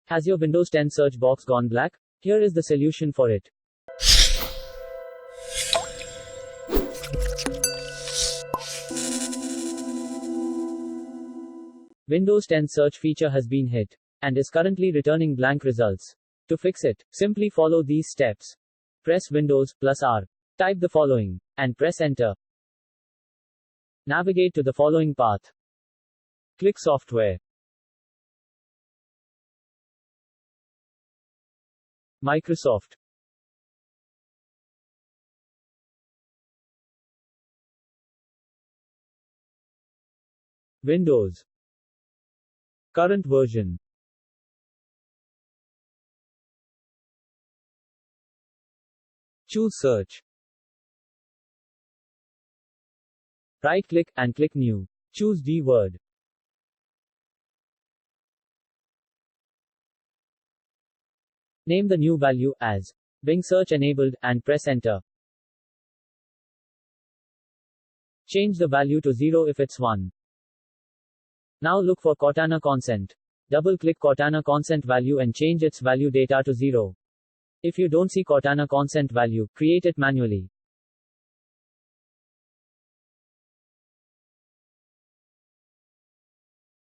Has your Windows 10 search box gone black? Here is the solution for it. Windows 10 search feature has been hit and is currently returning blank results. To fix it, simply follow these steps. Press Windows +R. Type the following and press Enter. Navigate to the following path. Click Software. Microsoft. Windows. Current version. Choose Search. Right-click and click New. Choose D-word. Name the new value as Bing Search Enabled and press Enter. Change the value to 0 if it's 1. Now look for Cortana consent. Double-click Cortana consent value and change its value data to 0. If you don't see Cortana consent value, create it manually.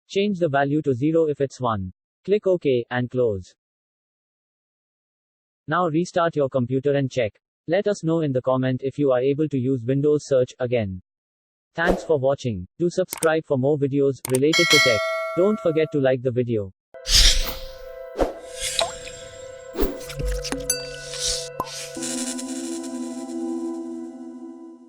Change the value to 0 if it's 1. Click OK and close. Now restart your computer and check. Let us know in the comment if you are able to use Windows Search again. Thanks for watching. Do subscribe for more videos related to tech. Don't forget to like the video.